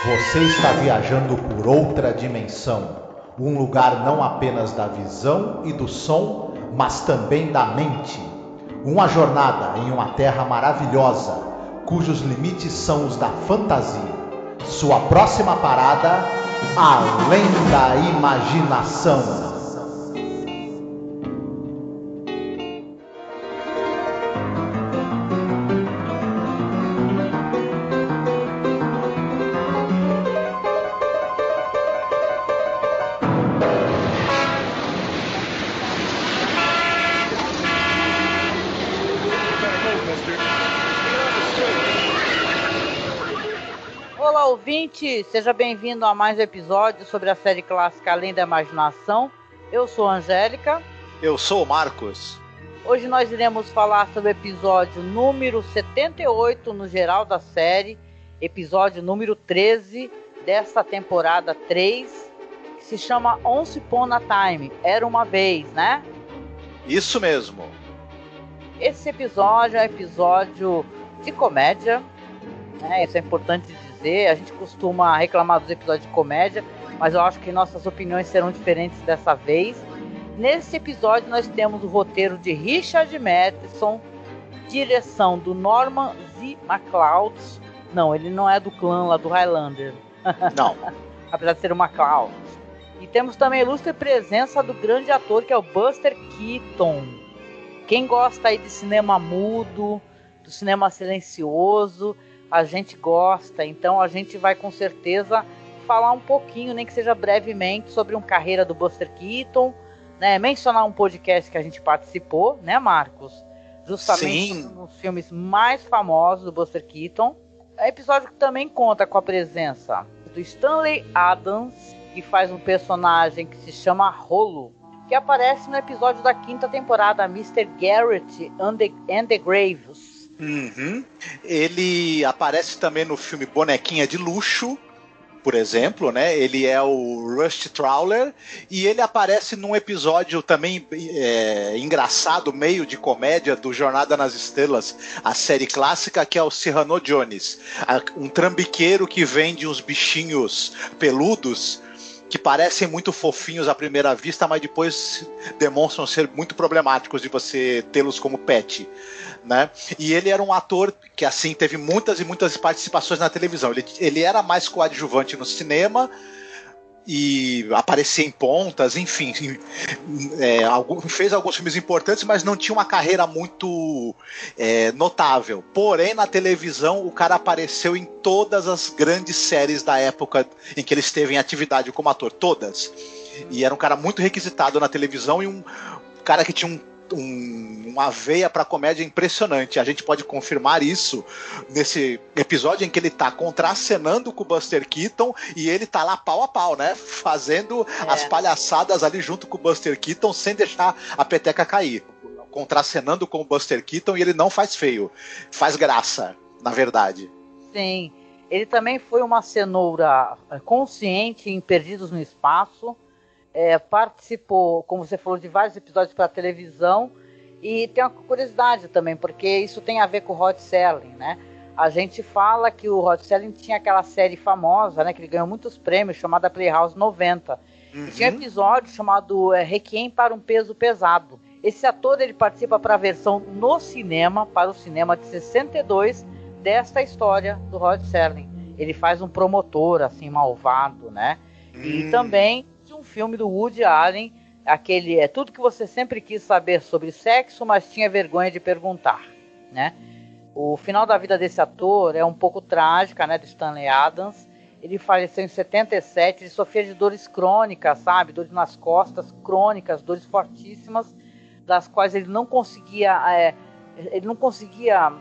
Você está viajando por outra dimensão, um lugar não apenas da visão e do som, mas também da mente. Uma jornada em uma terra maravilhosa, cujos limites são os da fantasia. Sua próxima parada, além da imaginação. Olá, ouvinte! Seja bem-vindo a mais um episódio sobre a série clássica Além da Imaginação. Eu sou a Angélica. Eu sou o Marcos. Hoje nós iremos falar sobre o episódio número 78 no geral da série, episódio número 13 desta temporada 3, que se chama Once Upon a Time, Era Uma Vez, né? Isso mesmo. Esse episódio é um episódio de comédia, né? Isso é importante dizer. A gente costuma reclamar dos episódios de comédia, mas eu acho que nossas opiniões serão diferentes dessa vez. Nesse episódio nós temos o roteiro de Richard Matheson, direção do Norman Z. MacLeod. Não, ele não é do clã lá do Highlander. Não. Apesar de ser o MacLeod. E temos também a ilustre presença do grande ator que é o Buster Keaton. Quem gosta aí de cinema mudo, do cinema silencioso, a gente gosta, então a gente vai com certeza falar um pouquinho, nem que seja brevemente, sobre uma carreira do Buster Keaton, né? Mencionar um podcast que a gente participou, né, Marcos? Justamente um dos filmes mais famosos do Buster Keaton. É um episódio que também conta com a presença do Stanley Adams, que faz um personagem que se chama Rolo, que aparece no episódio da 5ª temporada, Mr. Garrett and the Graves. Uhum. Ele aparece também no filme Bonequinha de Luxo, por exemplo, né? Ele é o Rusty Trawler e ele aparece num episódio também engraçado, meio de comédia, do Jornada nas Estrelas, a série clássica, que é o Cyrano Jones, um trambiqueiro que vende uns bichinhos peludos que parecem muito fofinhos à primeira vista, mas depois demonstram ser muito problemáticos de você tê-los como pet, né? E ele era um ator que, assim, teve muitas e muitas participações na televisão. Ele era mais coadjuvante no cinema e aparecia em pontas, enfim, fez alguns filmes importantes, mas não tinha uma carreira muito notável. Porém, na televisão, o cara apareceu em todas as grandes séries da época em que ele esteve em atividade como ator, todas. E era um cara muito requisitado na televisão e um cara que tinha uma veia para comédia impressionante. A gente pode confirmar isso nesse episódio em que ele tá contracenando com o Buster Keaton e ele tá lá pau a pau, né? Fazendo as palhaçadas ali junto com o Buster Keaton sem deixar a peteca cair. Contracenando com o Buster Keaton e ele não faz feio. Faz graça, na verdade. Sim. Ele também foi uma cenoura consciente em Perdidos no Espaço. Participou, como você falou, de vários episódios para televisão e tem uma curiosidade também, porque isso tem a ver com o Rod Serling, né? A gente fala que o Rod Serling tinha aquela série famosa, né, que ele ganhou muitos prêmios, chamada Playhouse 90. Uhum. E tinha um episódio chamado Requiem para um Peso Pesado. Esse ator, ele participa para a versão no cinema, para o cinema de 62, desta história do Rod Serling. Ele faz um promotor, assim, malvado, né? E também um filme do Woody Allen, aquele tudo que você sempre quis saber sobre sexo, mas tinha vergonha de perguntar, né? O final da vida desse ator é um pouco trágica, né, do Stanley Adams. Ele faleceu em 77, ele sofria de dores crônicas, sabe? Dores nas costas, crônicas, dores fortíssimas, das quais ele não conseguia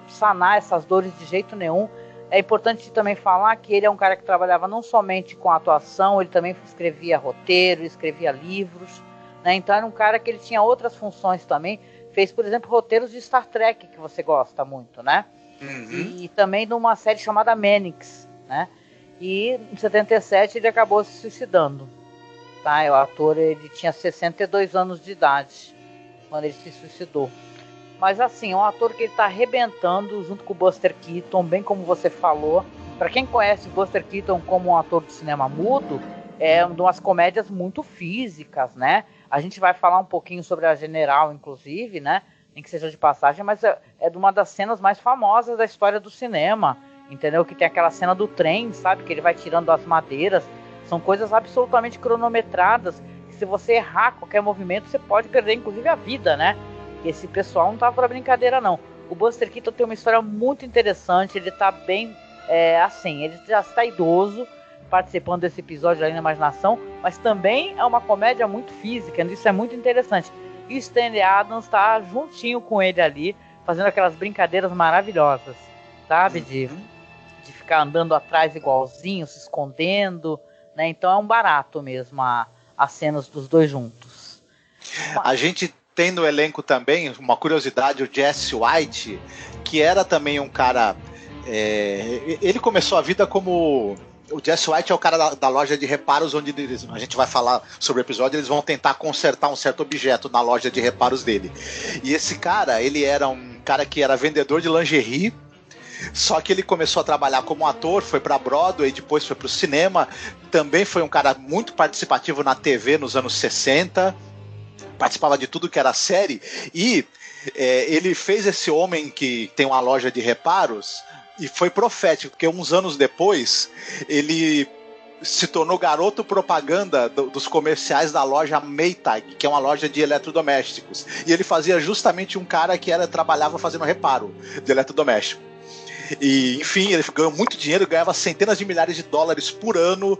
sanar essas dores de jeito nenhum. É importante também falar que ele é um cara que trabalhava não somente com atuação, ele também escrevia roteiro, escrevia livros, né? Então era um cara que ele tinha outras funções também. Fez, por exemplo, roteiros de Star Trek, que você gosta muito, né? Uhum. E também de uma série chamada Mannix, né? E em 77 ele acabou se suicidando, tá? O ator, ele tinha 62 anos de idade quando ele se suicidou. Mas assim, é um ator que ele tá arrebentando junto com o Buster Keaton, bem como você falou. Para quem conhece Buster Keaton como um ator de cinema mudo, é uma das comédias muito físicas, né? A gente vai falar um pouquinho sobre a General, inclusive, né? Nem que seja de passagem, mas é de uma das cenas mais famosas da história do cinema, entendeu? Que tem aquela cena do trem, sabe? Que ele vai tirando as madeiras. São coisas absolutamente cronometradas. Que se você errar qualquer movimento, você pode perder, inclusive, a vida, né? Que esse pessoal não tá pra brincadeira, não. O Buster Keaton tem uma história muito interessante. Ele tá bem, assim, ele já está idoso, participando desse episódio ali na Imaginação, mas também é uma comédia muito física, isso é muito interessante. E o Stanley Adams está juntinho com ele ali, fazendo aquelas brincadeiras maravilhosas, sabe? De ficar andando atrás igualzinho, se escondendo, né? Então é um barato mesmo as cenas dos dois juntos. A gente tem no elenco também, uma curiosidade, o Jesse White, que era também um cara... ele começou a vida como... O Jesse White é o cara da loja de reparos, onde a gente vai falar sobre o episódio, eles vão tentar consertar um certo objeto na loja de reparos dele. E esse cara, ele era um cara que era vendedor de lingerie, só que ele começou a trabalhar como ator, foi pra Broadway, depois foi pro cinema, também foi um cara muito participativo na TV nos anos 60, participava de tudo que era série, e ele fez esse homem que tem uma loja de reparos... E foi profético, porque uns anos depois, ele se tornou garoto propaganda dos comerciais da loja Maytag, que é uma loja de eletrodomésticos. E ele fazia justamente um cara que trabalhava fazendo reparo de eletrodoméstico. E, enfim, ele ganhou muito dinheiro, ganhava centenas de milhares de dólares por ano.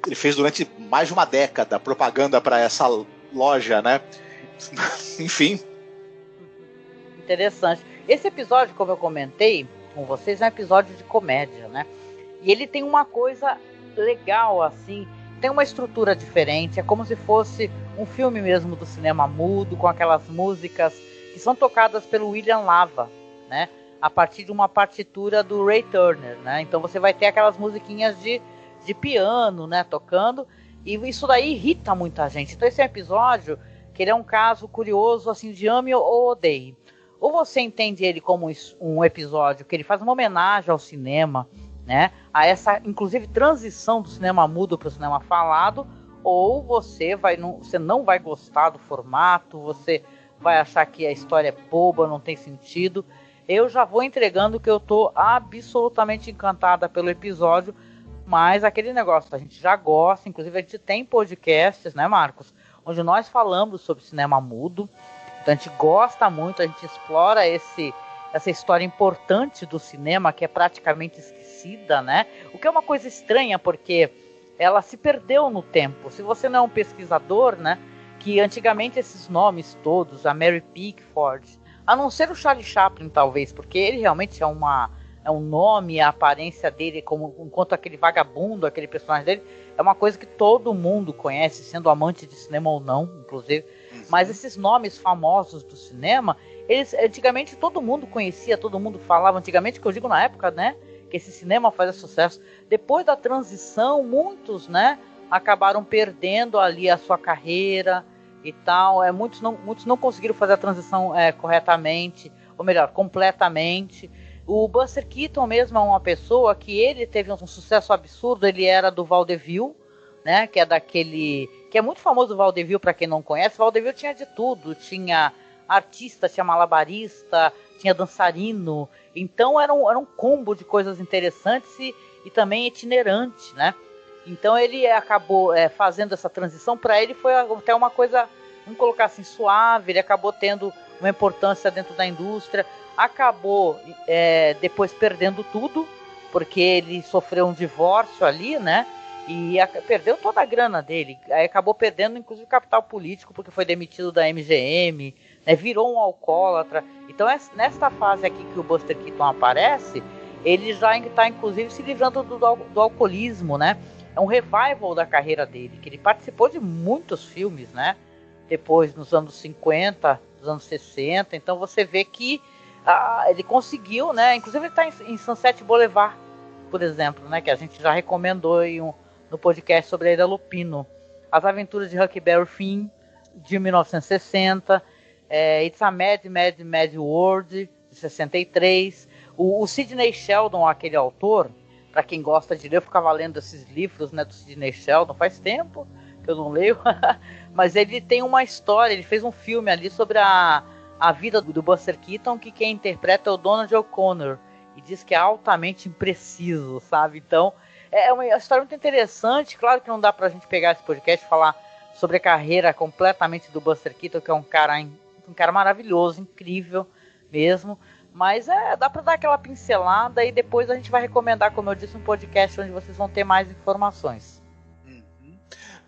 Ele fez durante mais de uma década propaganda para essa loja, né? Enfim. Interessante. Esse episódio, como eu comentei com vocês, é um episódio de comédia, né? E ele tem uma coisa legal, assim, tem uma estrutura diferente, é como se fosse um filme mesmo do cinema mudo, com aquelas músicas que são tocadas pelo William Lava, né? A partir de uma partitura do Ray Turner, né? Então você vai ter aquelas musiquinhas de piano, né? Tocando, e isso daí irrita muita gente. Então esse é um episódio que ele é um caso curioso, assim, de ame ou odeie. Ou você entende ele como um episódio que ele faz uma homenagem ao cinema, né? A essa, inclusive, transição do cinema mudo para o cinema falado, ou você não vai gostar do formato, você vai achar que a história é boba, não tem sentido. Eu já vou entregando que eu tô absolutamente encantada pelo episódio, mas aquele negócio, a gente já gosta, inclusive a gente tem podcasts, né, Marcos? Onde nós falamos sobre cinema mudo. Então a gente gosta muito, a gente explora essa história importante do cinema que é praticamente esquecida, né? O que é uma coisa estranha, porque ela se perdeu no tempo. Se você não é um pesquisador, né? Que antigamente esses nomes todos, a Mary Pickford, a não ser o Charlie Chaplin talvez, porque ele realmente é um nome, a aparência dele, enquanto aquele vagabundo, aquele personagem dele, é uma coisa que todo mundo conhece, sendo amante de cinema ou não, inclusive. Mas esses nomes famosos do cinema, eles antigamente todo mundo conhecia, todo mundo falava, antigamente, que eu digo na época, né, que esse cinema fazia sucesso. Depois da transição, muitos, né, acabaram perdendo ali a sua carreira e tal. Muitos não conseguiram fazer a transição corretamente, ou melhor, completamente. O Buster Keaton mesmo é uma pessoa que ele teve um sucesso absurdo, ele era do Vaudeville, né, que é muito famoso o Vaudeville, para quem não conhece. O Vaudeville tinha de tudo, tinha artista, tinha malabarista, tinha dançarino, então era um combo de coisas interessantes e também itinerante, né? Então ele acabou fazendo essa transição, para ele foi até uma coisa, vamos colocar assim, suave, ele acabou tendo uma importância dentro da indústria, acabou depois perdendo tudo, porque ele sofreu um divórcio ali, né? E perdeu toda a grana dele. Aí acabou perdendo, inclusive, capital político, porque foi demitido da MGM, né, virou um alcoólatra. Então, nesta fase aqui que o Buster Keaton aparece, ele já está, inclusive, se livrando do alcoolismo, né? É um revival da carreira dele, que ele participou de muitos filmes, né? Depois, nos anos 50, nos anos 60. Então, você vê que ele conseguiu, né? Inclusive, ele está em Sunset Boulevard, por exemplo, né? Que a gente já recomendou no podcast sobre a Ida Lupino. As Aventuras de Huckleberry Finn, de 1960. It's a Mad, Mad, Mad World, de 63. O Sidney Sheldon, aquele autor, para quem gosta de ler, eu ficava lendo esses livros, né, do Sidney Sheldon, faz tempo que eu não leio, mas ele tem uma história, ele fez um filme ali sobre a vida do Buster Keaton, que quem interpreta é o Donald O'Connor, e diz que é altamente impreciso, sabe? Então, é uma história muito interessante. Claro que não dá pra gente pegar esse podcast e falar sobre a carreira completamente do Buster Keaton, que é um cara maravilhoso, incrível mesmo. Mas dá pra dar aquela pincelada e depois a gente vai recomendar, como eu disse, um podcast onde vocês vão ter mais informações.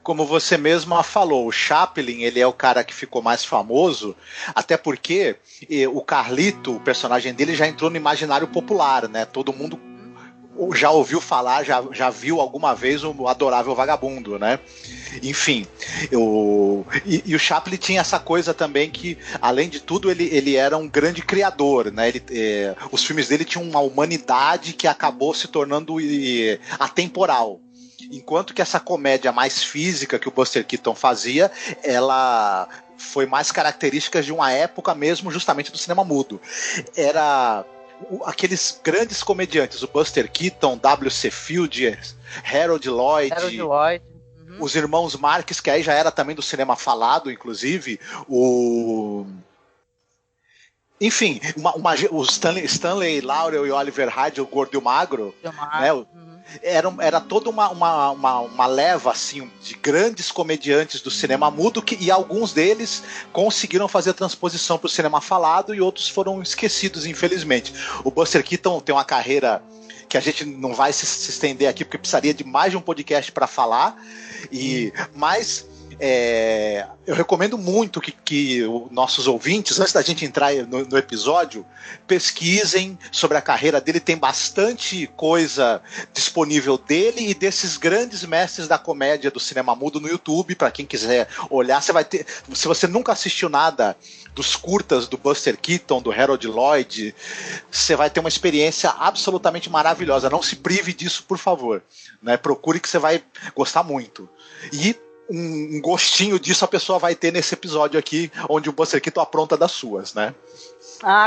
Como você mesma falou, o Chaplin, ele é o cara que ficou mais famoso, até porque o Carlito, o personagem dele, já entrou no imaginário popular, né? Todo mundo já ouviu falar, já viu alguma vez o Adorável Vagabundo, né? Enfim, e o Chaplin tinha essa coisa também que, além de tudo, ele era um grande criador, né? Os filmes dele tinham uma humanidade que acabou se tornando atemporal. Enquanto que essa comédia mais física que o Buster Keaton fazia, ela foi mais característica de uma época mesmo, justamente do cinema mudo. Era aqueles grandes comediantes, o Buster Keaton, W.C. Fields, Harold Lloyd. Os irmãos Marx, que aí já era também do cinema falado, inclusive, enfim, o Stanley Laurel e Oliver Hyde, o Gordo e o Magro, né? Era toda uma leva assim, de grandes comediantes do cinema mudo, e alguns deles conseguiram fazer a transposição para o cinema falado e outros foram esquecidos, infelizmente. O Buster Keaton tem uma carreira que a gente não vai se estender aqui, porque precisaria de mais de um podcast para falar, mas eu recomendo muito que os nossos ouvintes, antes da gente entrar no episódio, pesquisem sobre a carreira dele. Tem bastante coisa disponível dele e desses grandes mestres da comédia do cinema mudo no YouTube, para quem quiser olhar. Você vai ter, se você nunca assistiu nada dos curtas do Buster Keaton, do Harold Lloyd, você vai ter uma experiência absolutamente maravilhosa. Não se prive disso, por favor, né? Procure, que você vai gostar muito. E um gostinho disso a pessoa vai ter nesse episódio aqui, onde o Buster Keaton apronta das suas, né?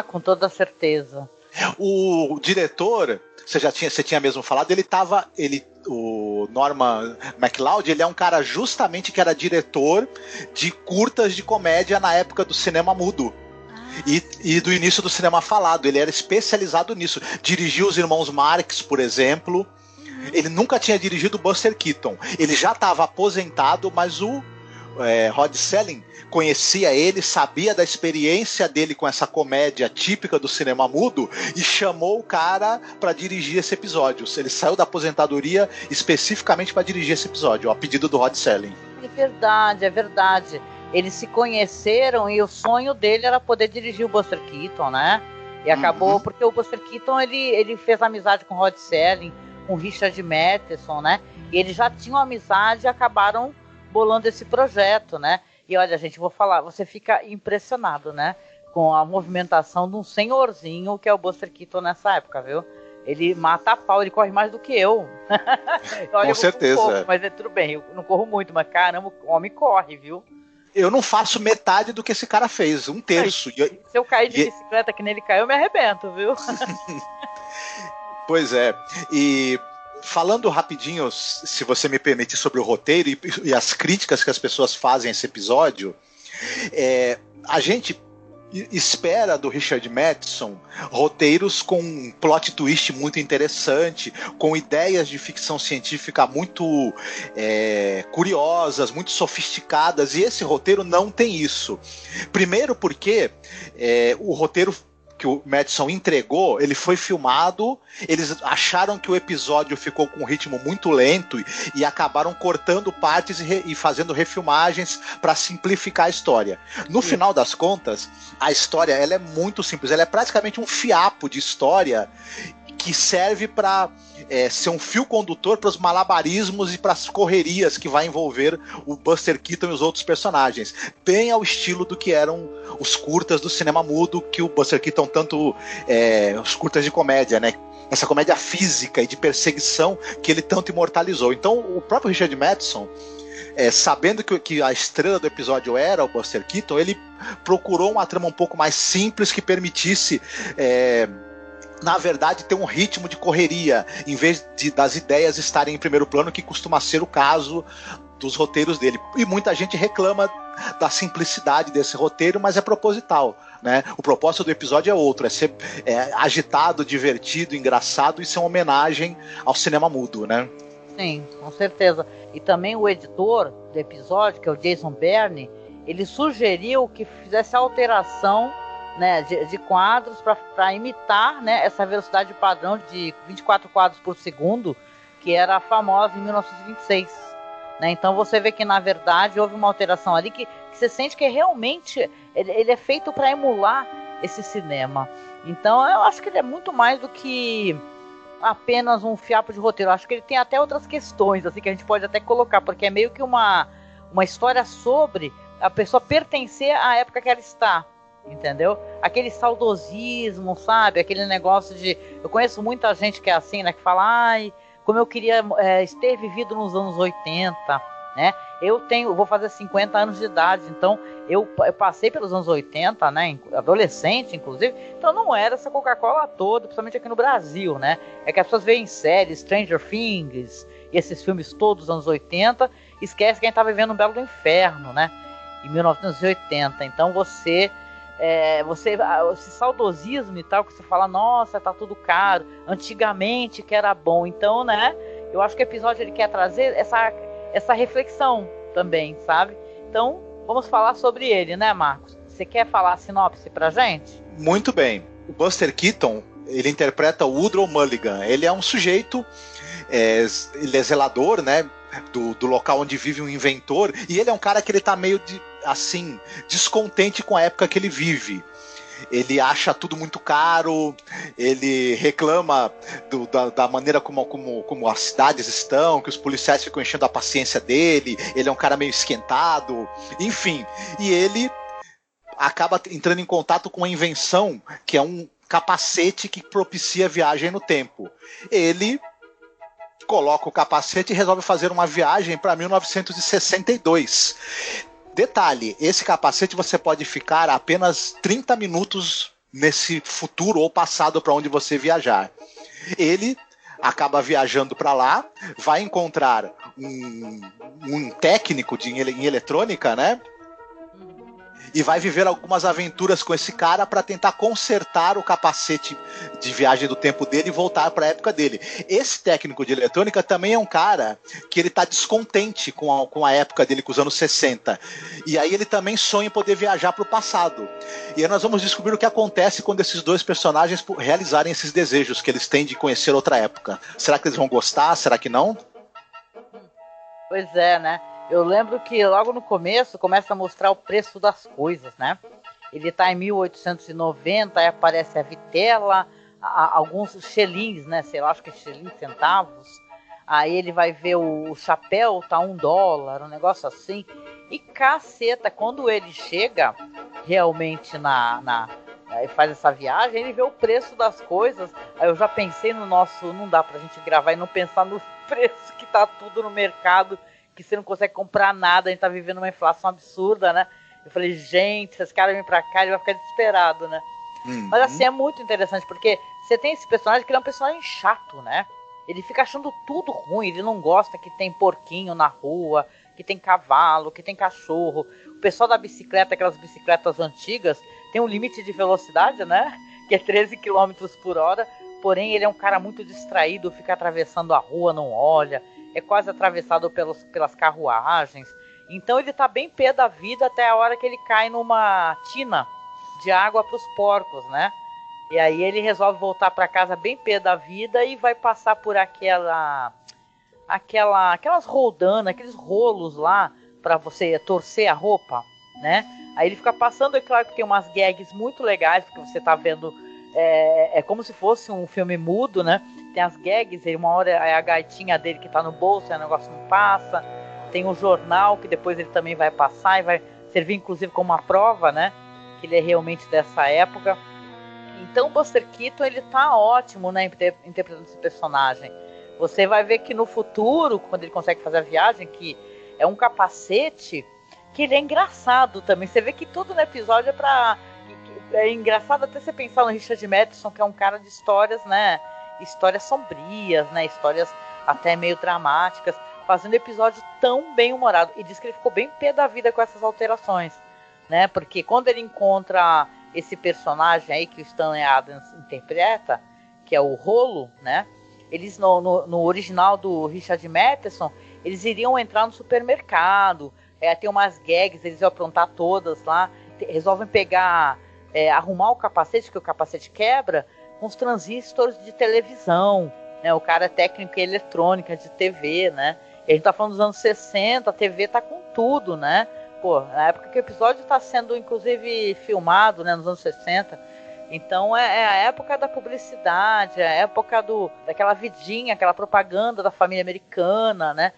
Com toda certeza. O diretor, você tinha mesmo falado, o Norman MacLeod, ele é um cara justamente que era diretor de curtas de comédia na época do cinema mudo. E do início do cinema falado. Ele era especializado nisso. Dirigiu os Irmãos Marx, por exemplo. Ele nunca tinha dirigido o Buster Keaton. Ele já estava aposentado, mas o Rod Serling conhecia ele, sabia da experiência dele com essa comédia típica do cinema mudo e chamou o cara para dirigir esse episódio. Ele saiu da aposentadoria especificamente para dirigir esse episódio, a pedido do Rod Serling. É verdade. Eles se conheceram e o sonho dele era poder dirigir o Buster Keaton, né? E acabou, porque o Buster Keaton ele fez amizade com o Rod Serling, com Richard Matheson, né? E eles já tinham amizade e acabaram bolando esse projeto, né? E olha, gente, vou falar, você fica impressionado, né? Com a movimentação de um senhorzinho que é o Buster Keaton nessa época, viu? Ele mata a pau, ele corre mais do que eu. Olha, com certeza. Pouco, mas tudo bem, eu não corro muito, mas caramba, o homem corre, viu? Eu não faço metade do que esse cara fez, 1/3. Se eu cair de bicicleta que nele caiu, eu me arrebento, viu? Pois é, e falando rapidinho, se você me permite, sobre o roteiro e as críticas que as pessoas fazem a esse episódio, a gente espera do Richard Matheson roteiros com um plot twist muito interessante, com ideias de ficção científica muito curiosas, muito sofisticadas, e esse roteiro não tem isso. Primeiro porque o roteiro que o Matheson entregou, ele foi filmado, eles acharam que o episódio ficou com um ritmo muito lento e acabaram cortando partes e fazendo refilmagens para simplificar a história. No final das contas, a história ela é muito simples, ela é praticamente um fiapo de história que serve para ser um fio condutor para os malabarismos e para as correrias que vai envolver o Buster Keaton e os outros personagens, bem ao estilo do que eram os curtas do cinema mudo, que o Buster Keaton tanto os curtas de comédia, né? Essa comédia física e de perseguição que ele tanto imortalizou. Então o próprio Richard Matheson, sabendo que a estrela do episódio era o Buster Keaton, ele procurou uma trama um pouco mais simples que permitisse na verdade, ter um ritmo de correria, em vez das ideias estarem em primeiro plano, que costuma ser o caso dos roteiros dele. E muita gente reclama da simplicidade desse roteiro, mas é proposital, né? O propósito do episódio é outro, é ser agitado, divertido, engraçado e ser uma homenagem ao cinema mudo, né? Sim, com certeza. E também o editor do episódio, que é o Jason Byrne, ele sugeriu que fizesse alteração, né, de quadros para imitar, né, essa velocidade padrão de 24 quadros por segundo, que era famosa em 1926. Né? Então você vê que, na verdade, houve uma alteração ali que você sente que realmente ele é feito para emular esse cinema. Então eu acho que ele é muito mais do que apenas um fiapo de roteiro. Eu acho que ele tem até outras questões assim, que a gente pode até colocar, porque é meio que uma história sobre a pessoa pertencer à época que ela está. Entendeu? Aquele saudosismo, sabe? Aquele negócio de... Eu conheço muita gente que é assim, né? Que fala, ai, como eu queria ter vivido nos anos 80, né? Vou fazer 50 anos de idade, então eu passei pelos anos 80, né? Adolescente, inclusive, então não era essa Coca-Cola toda, principalmente aqui no Brasil, né? É que as pessoas veem séries, Stranger Things, e esses filmes todos dos anos 80, esquece que a gente tá vivendo um belo do inferno, né? Em 1980, então esse saudosismo e tal, que você fala, nossa, tá tudo caro, antigamente que era bom. Então, né, eu acho que o episódio ele quer trazer essa reflexão também, sabe? Então, vamos falar sobre ele, né, Marcos? Você quer falar a sinopse pra gente? Muito bem. O Buster Keaton, ele interpreta o Woodrow Mulligan. Ele é um sujeito, ele é zelador, né, do local onde vive um inventor, e ele é um cara que ele tá meio assim, descontente com a época que ele vive. Ele acha tudo muito caro, ele reclama da maneira como as cidades estão, que os policiais ficam enchendo a paciência dele, ele é um cara meio esquentado, enfim. E ele acaba entrando em contato com uma invenção que é um capacete que propicia viagem no tempo. Ele coloca o capacete e resolve fazer uma viagem para 1962. Detalhe, esse capacete você pode ficar apenas 30 minutos nesse futuro ou passado para onde você viajar. Ele acaba viajando para lá, vai encontrar um técnico em eletrônica, né? E vai viver algumas aventuras com esse cara para tentar consertar o capacete de viagem do tempo dele e voltar para a época dele. Esse técnico de eletrônica também é um cara que ele tá descontente com a época dele, com os anos 60. E aí ele também sonha em poder viajar para o passado. E aí nós vamos descobrir o que acontece quando esses dois personagens realizarem esses desejos que eles têm de conhecer outra época. Será que eles vão gostar? Será que não? Pois é, né? Eu lembro que logo no começo começa a mostrar o preço das coisas, né? Ele tá em 1890, aí aparece a vitela, alguns xelins, né? Sei lá, acho que é xelins, centavos. Aí ele vai ver o chapéu, tá $1, um negócio assim. E caceta, quando ele chega realmente aí faz essa viagem, ele vê o preço das coisas. Aí eu já pensei no nosso... Não dá pra gente gravar e não pensar no preço que tá tudo no mercado, que você não consegue comprar nada, a gente tá vivendo uma inflação absurda, né? Eu falei, gente, se esse cara vem pra cá, ele vai ficar desesperado, né? Mas assim, é muito interessante, porque você tem esse personagem que ele é um personagem chato, né? Ele fica achando tudo ruim, ele não gosta que tem porquinho na rua, que tem cavalo, que tem cachorro. O pessoal da bicicleta, aquelas bicicletas antigas, tem um limite de velocidade, né? Que é 13 km por hora, porém ele é um cara muito distraído, fica atravessando a rua, não olha, é quase atravessado pelas carruagens. Então ele tá bem pé da vida até a hora que ele cai numa tina de água para os porcos, né? E aí ele resolve voltar para casa bem pé da vida e vai passar por aquelas roldanas, aqueles rolos lá para você torcer a roupa, né? Aí ele fica passando, é claro que tem umas gags muito legais, porque você tá vendo, é como se fosse um filme mudo, né? Tem as gags, uma hora é a gaitinha dele que tá no bolso, aí o negócio não passa. Tem o jornal, que depois ele também vai passar e vai servir inclusive como uma prova, né? Que ele é realmente dessa época. Então o Buster Keaton, ele tá ótimo, né? Interpretando esse personagem. Você vai ver que no futuro, quando ele consegue fazer a viagem, que é um capacete, que ele é engraçado também. Você vê que tudo no episódio é É engraçado até você pensar no Richard Matheson, que é um cara de histórias, né? Histórias sombrias, né? Histórias até meio dramáticas, fazendo episódio tão bem humorado. E diz que ele ficou bem pé da vida com essas alterações, né? Porque quando ele encontra esse personagem aí que o Stanley Adams interpreta, que é o Rolo, né? Eles no original do Richard Matheson, eles iriam entrar no supermercado, tem umas gags, eles iam aprontar todas lá, resolvem pegar, arrumar o capacete, que o capacete quebra, com os transistores de televisão, né? O cara é técnico em eletrônica de TV, né? E a gente tá falando dos anos 60, a TV tá com tudo, né? Pô, na época que o episódio tá sendo, inclusive, filmado, né? Nos anos 60. Então é a época da publicidade, é a época daquela vidinha, aquela propaganda da família americana, né?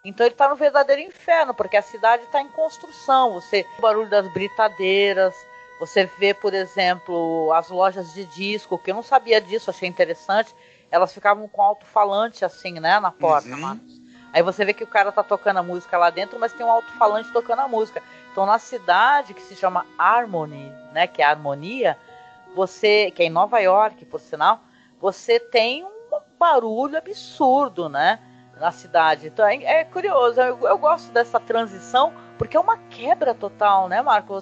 Então ele tá no verdadeiro inferno, porque a cidade tá em construção. Você vê o barulho das britadeiras, você vê, por exemplo, as lojas de disco, que eu não sabia disso, achei interessante. Elas ficavam com alto-falante assim, né, na porta, Marcos. Aí você vê que o cara tá tocando a música lá dentro, mas tem um alto-falante tocando a música. Então na cidade, que se chama Harmony, né, que é a harmonia, que é em Nova York, por sinal, você tem um barulho absurdo, né, na cidade. Então é curioso, eu gosto dessa transição, porque é uma quebra total, né, Marco?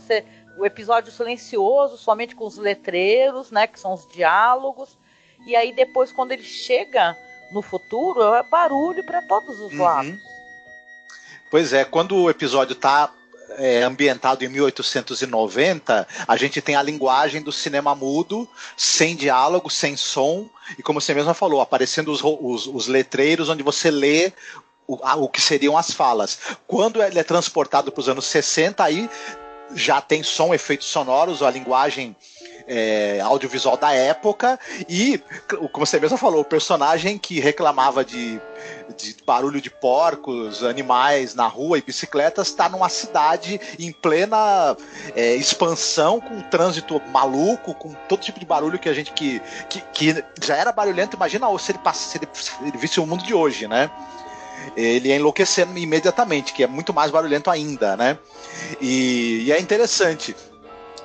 O episódio silencioso, somente com os letreiros, né, que são os diálogos, e aí depois, quando ele chega no futuro, é barulho para todos os lados. Pois é, quando o episódio está ambientado em 1890, a gente tem a linguagem do cinema mudo, sem diálogo, sem som, e como você mesma falou, aparecendo os letreiros onde você lê o que seriam as falas. Quando ele é transportado para os anos 60, aí já tem som, efeitos sonoros, a linguagem audiovisual da época, e, como você mesmo falou, o personagem que reclamava de barulho de porcos, animais na rua e bicicletas, está numa cidade em plena expansão, com trânsito maluco, com todo tipo de barulho que a gente que já era barulhento. Imagina se ele visse o mundo de hoje, né? Ele ia enlouquecendo imediatamente, que é muito mais barulhento ainda, né? E é interessante.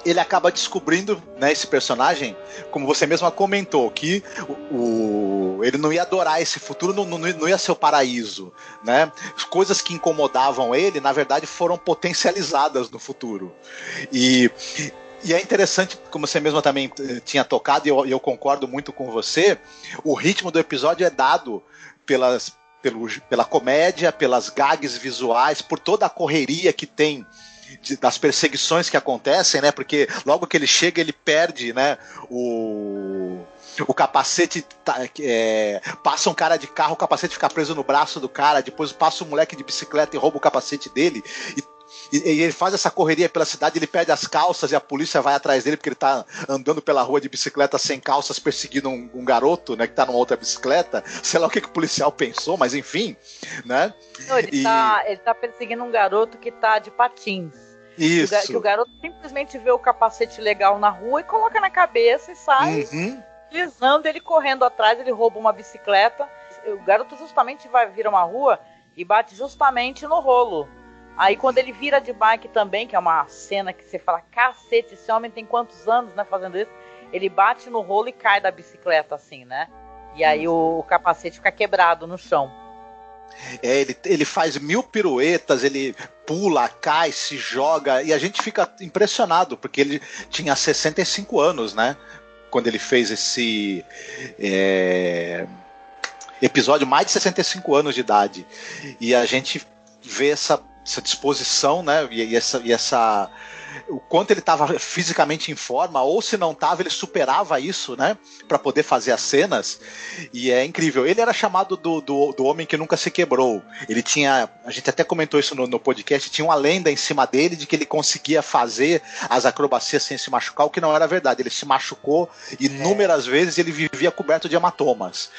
Ele acaba descobrindo, né, esse personagem, como você mesma comentou, que ele não ia adorar esse futuro, não ia ser o paraíso, né? Coisas que incomodavam ele, na verdade, foram potencializadas no futuro. E é interessante, como você mesma também tinha tocado, e eu concordo muito com você, o ritmo do episódio é dado pela comédia, pelas gags visuais, por toda a correria que tem, das perseguições que acontecem, né? Porque logo que ele chega, ele perde, né, o capacete, passa um cara de carro, o capacete fica preso no braço do cara, depois passa um moleque de bicicleta e rouba o capacete dele, e ele faz essa correria pela cidade, ele perde as calças e a polícia vai atrás dele porque ele tá andando pela rua de bicicleta sem calças, perseguindo um garoto, né, que tá numa outra bicicleta. Sei lá o que o policial pensou, mas enfim, né? Não, ele tá perseguindo um garoto que tá de patins. Isso. Que o garoto simplesmente vê o capacete legal na rua e coloca na cabeça e sai deslizando, ele correndo atrás, ele rouba uma bicicleta. O garoto justamente vai vir uma rua e bate justamente no Rolo. Aí quando ele vira de bike também, que é uma cena que você fala, cacete, esse homem tem quantos anos, né, fazendo isso? Ele bate no Rolo e cai da bicicleta, assim, né? E aí o capacete fica quebrado no chão. Ele faz 1000 piruetas, ele pula, cai, se joga, e a gente fica impressionado, porque ele tinha 65 anos, né? Quando ele fez esse episódio, mais de 65 anos de idade. E a gente vê essa disposição, né? E essa o quanto ele estava fisicamente em forma, ou se não estava, ele superava isso, né, para poder fazer as cenas. E é incrível. Ele era chamado do homem que nunca se quebrou. Ele tinha, a gente até comentou isso no podcast, tinha uma lenda em cima dele de que ele conseguia fazer as acrobacias sem se machucar, o que não era verdade. Ele se machucou inúmeras vezes, e ele vivia coberto de hematomas.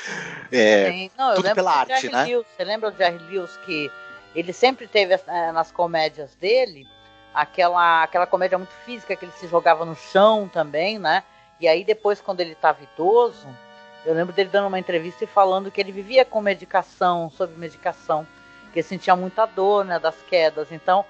Tudo pela arte, né? Lewis, você lembra do Jerry Lewis, que ele sempre teve nas comédias dele aquela comédia muito física, que ele se jogava no chão também, né? E aí depois, quando ele estava idoso, eu lembro dele dando uma entrevista e falando que ele vivia com medicação, sob medicação, que ele sentia muita dor, né, das quedas. Então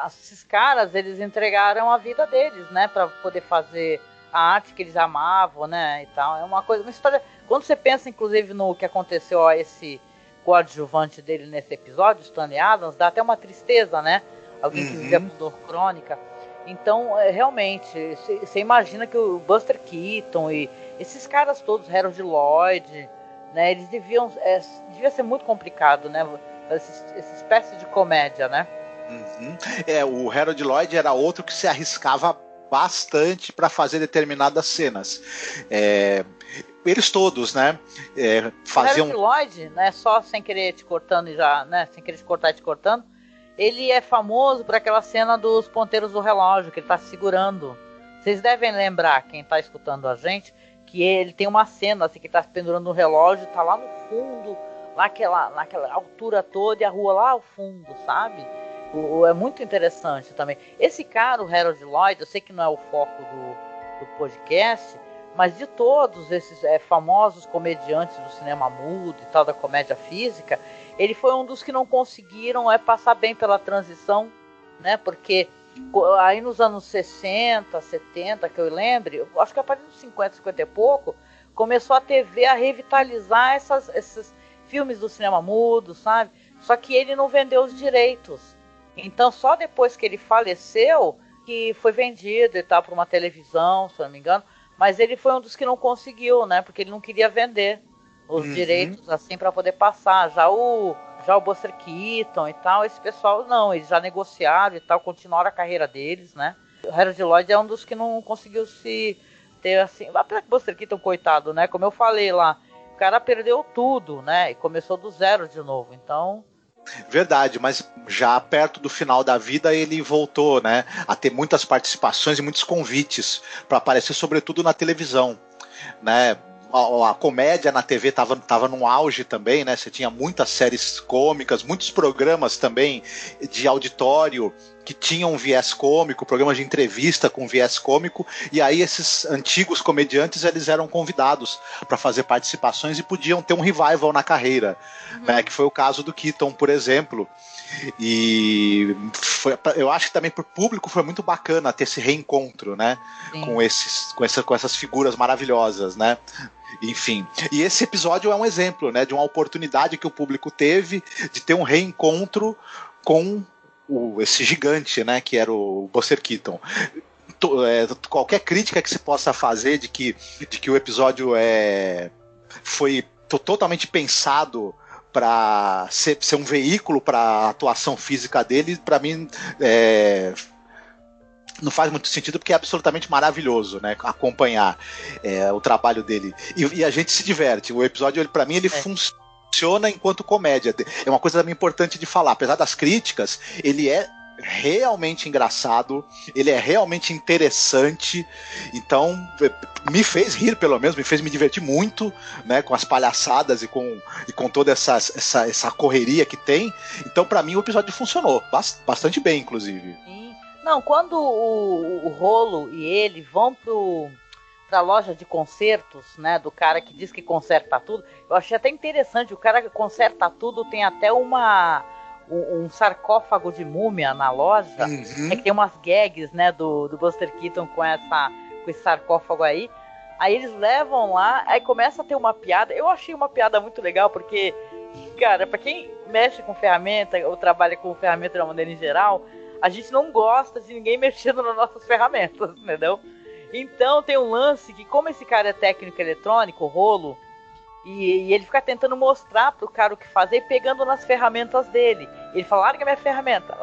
esses caras, eles entregaram a vida deles, né, para poder fazer a arte que eles amavam, né, e tal. É uma história. Quando você pensa, inclusive, no que aconteceu a esse coadjuvante dele nesse episódio, Stanley Adams, dá até uma tristeza, né? Alguém que vivia com dor crônica. Então, realmente, você imagina que o Buster Keaton e esses caras todos, Harold Lloyd, né, eles devia ser muito complicado, né? Essa espécie de comédia, né? O Harold Lloyd era outro que se arriscava bastante para fazer determinadas cenas. Eles todos, né? Faziam. O Harold Lloyd, né? Só sem querer te cortando já, né? Sem querer te cortando. Ele é famoso por aquela cena dos ponteiros do relógio que ele tá segurando. Vocês devem lembrar, quem tá escutando a gente, que ele tem uma cena assim que ele tá pendurando no relógio, tá lá no fundo, naquela altura toda, e a rua lá ao fundo, sabe? É muito interessante também. Esse cara, o Harold Lloyd, eu sei que não é o foco do podcast, mas de todos esses famosos comediantes do cinema mudo e tal, da comédia física, ele foi um dos que não conseguiram passar bem pela transição, né? Porque aí nos anos 60, 70, que eu lembre, eu acho que a partir dos 50, 50 e pouco, começou a TV a revitalizar esses filmes do cinema mudo, sabe? Só que ele não vendeu os direitos. Então, só depois que ele faleceu, que foi vendido e tal para uma televisão, se eu não me engano. Mas ele foi um dos que não conseguiu, né? Porque ele não queria vender os direitos assim para poder passar. Já o Buster Keaton e tal, esse pessoal não, eles já negociaram e tal, continuaram a carreira deles, né? O Harold Lloyd é um dos que não conseguiu se ter assim. Apesar que o Buster Keaton, coitado, né? Como eu falei lá, o cara perdeu tudo, né? E começou do zero de novo. Então. Verdade, mas já perto do final da vida ele voltou, né, a ter muitas participações e muitos convites para aparecer, sobretudo na televisão, né? A comédia na TV estava num auge também, né? Você tinha muitas séries cômicas, muitos programas também de auditório que tinham um viés cômico, programas de entrevista com viés cômico, e aí esses antigos comediantes eles eram convidados para fazer participações e podiam ter um revival na carreira, né? Que foi o caso do Keaton, por exemplo. E eu acho que também para o público foi muito bacana ter esse reencontro, né? Com essas figuras maravilhosas, né? Enfim, e esse episódio é um exemplo, né, de uma oportunidade que o público teve de ter um reencontro com esse gigante, né, que era o Buster Keaton. Qualquer crítica que se possa fazer de que o episódio foi totalmente pensado para ser um veículo para a atuação física dele, para mim não faz muito sentido, porque é absolutamente maravilhoso, né, acompanhar o trabalho dele, e a gente se diverte. O episódio, para mim, ele funciona enquanto comédia. É uma coisa também importante de falar, apesar das críticas, ele é realmente engraçado, ele é realmente interessante. Então me fez rir, pelo menos, me fez me divertir muito, né, com as palhaçadas e com toda essa correria que tem. Então, para mim, o episódio funcionou bastante bem, inclusive. Não, quando o Rolo e ele vão pra loja de concertos, né, do cara que diz que conserta tudo, eu achei até interessante. O cara que conserta tudo tem até um sarcófago de múmia na loja, que tem umas gags, né, do Buster Keaton com esse sarcófago aí. Aí eles levam lá, aí começa a ter uma piada. Eu achei uma piada muito legal, porque, cara, pra quem mexe com ferramenta ou trabalha com ferramenta de uma maneira em geral, a gente não gosta de ninguém mexendo nas nossas ferramentas, entendeu? Então tem um lance que, como esse cara é técnico eletrônico, o Rolo, e ele fica tentando mostrar pro cara o que fazer, pegando nas ferramentas dele. Ele fala, larga minha ferramenta.